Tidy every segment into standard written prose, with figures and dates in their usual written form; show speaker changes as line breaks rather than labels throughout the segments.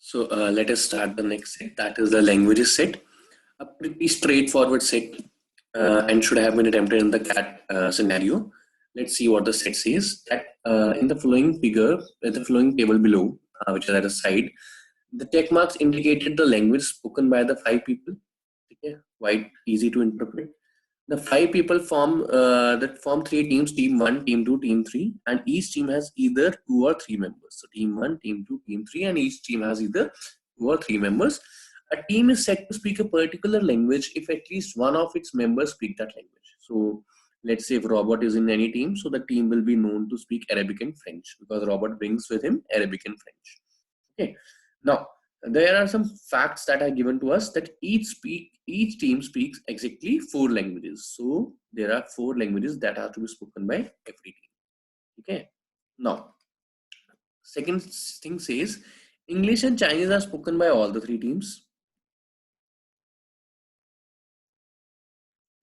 So let us start the next set, that is the languages set. A pretty straightforward set and should have been attempted in the CAT scenario. Let's see what the set says. That in the following figure, the following table below, which is at the side, the check marks indicated the language spoken by the 5 people. Okay, quite easy to interpret. The 5 people form 3 teams: team 1, team 2, team 3, and each team has either 2 or 3 members. So team 1, team 2, team 3, and each team has either 2 or 3 members. A team is said to speak a particular language if at least one of its members speak that language. So let's say if Robert is in any team, so the team will be known to speak Arabic and French because Robert brings with him Arabic and French. Okay. Now there are some facts that are given to us that each team speaks exactly 4 languages. So there are 4 languages that are to be spoken by every team. Okay. Now second thing says English and Chinese are spoken by all the 3 teams.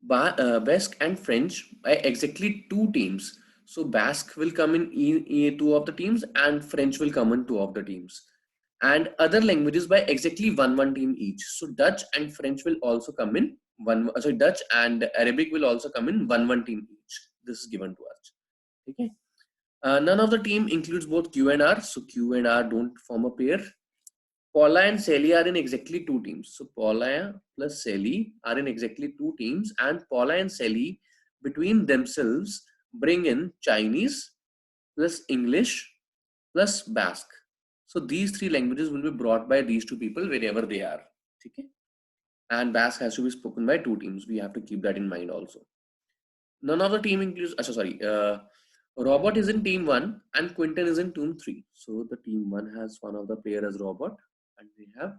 Basque and French by exactly 2 teams. So Basque will come in 2 of the teams and French will come in 2 of the teams. And other languages by exactly one team each. So Dutch and French will also come in Dutch and Arabic will also come in one team each. This is given to us. Okay. None of the team includes both Q and R. So Q and R don't form a pair. Paula and Sally are in exactly 2 teams. So Paula plus Sally are in exactly 2 teams, and Paula and Sally between themselves bring in Chinese plus English plus Basque. So these 3 languages will be brought by these 2 people wherever they are. Okay? And Basque has to be spoken by 2 teams. We have to keep that in mind also. None of the team includes, Robert is in team 1 and Quinton is in team 3. So the team 1 has one of the pair as Robert and we have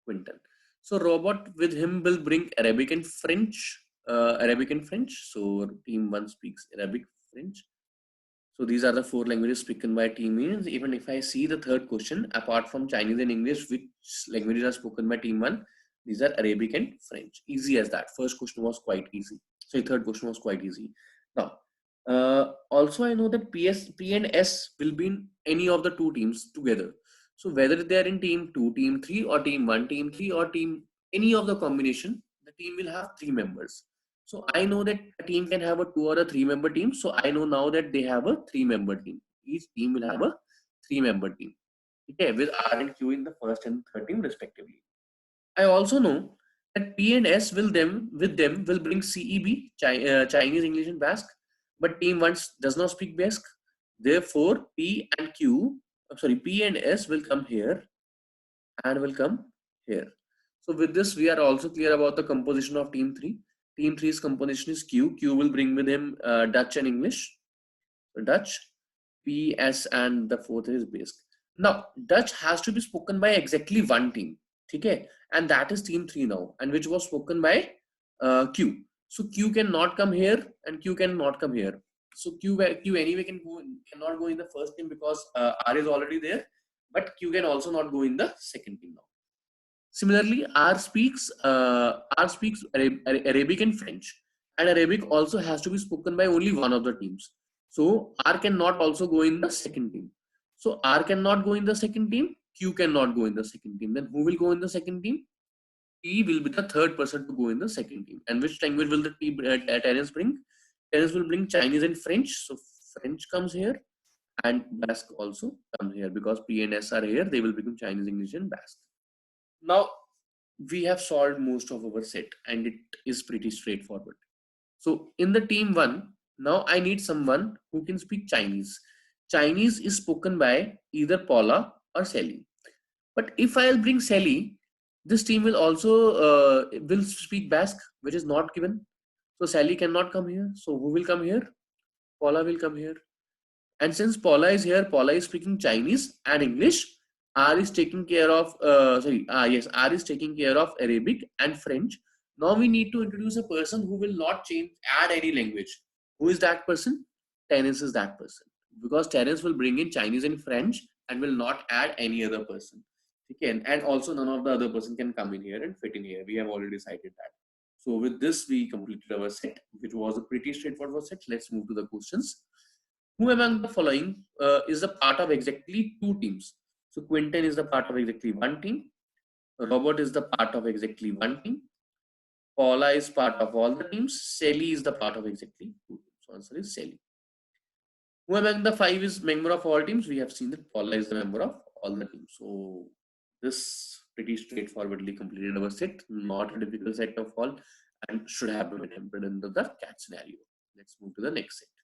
Quinton. So Robert with him will bring Arabic and French. So team 1 speaks Arabic, French. So these are the 4 languages spoken by team means. Even if I see the third question, apart from Chinese and English, which languages are spoken by team 1? These are Arabic and French. Easy as that. First question was quite easy. So the third question was quite easy. Now, also I know that P and S will be in any of the 2 teams together. So whether they are in team 2, team 3 or team 1, team 3 or team any of the combination, the team will have 3 members. So I know that a team can have a 2 or a 3 member team. So I know now that they have a 3 member team. Each team will have a 3 member team. Okay, with R and Q in the first and third team respectively. I also know that P and S will bring CEB, Chinese, English and Basque. But team 1 does not speak Basque. Therefore, P and S will come here and will come here. So with this, we are also clear about the composition of team 3. Team 3's composition is Q. Q will bring with him Dutch and English. Dutch, P, S, and the fourth is Basque. Now, Dutch has to be spoken by exactly 1 team. Okay? And that is team 3 now, and which was spoken by Q. So Q cannot come here and Q cannot come here. So Q anyway cannot go in the first team because R is already there, but Q can also not go in the second team now. Similarly, R speaks Arabic and French, and Arabic also has to be spoken by only one of the teams. So R cannot also go in the second team. So R cannot go in the second team. Q cannot go in the second team. Then who will go in the second team? T will be the third person to go in the second team. And which language will the Terence bring? Terence will bring Chinese and French. So French comes here, and Basque also comes here because P and S are here. They will become Chinese, English, and Basque. Now we have solved most of our set, and it is pretty straightforward. So in the team 1, now I need someone who can speak Chinese. Chinese is spoken by either Paula or Sally. But if I'll bring Sally, this team will also will speak Basque, which is not given. So Sally cannot come here. So who will come here? Paula will come here. And since Paula is here, Paula is speaking Chinese and English. R is taking care of R is taking care of Arabic and French. Now we need to introduce a person who will not add any language. Who is that person? Terence is that person, because Terence will bring in Chinese and French and will not add any other person. Okay, and also none of the other person can come in here and fit in here. We have already decided that. So with this, we completed our set, which was a pretty straightforward set. Let's move to the questions. Who among the following is a part of exactly 2 teams? So Quinton is the part of exactly one team. Robert is the part of exactly one team. Paula is part of all the teams. Sally is the part of exactly two teams. So answer is Sally. Who among the five is member of all teams? We have seen that Paula is the member of all the teams. So this pretty straightforwardly completed our set. Not a difficult set of all, and should have been attempted under the cat scenario. Let's move to the next set.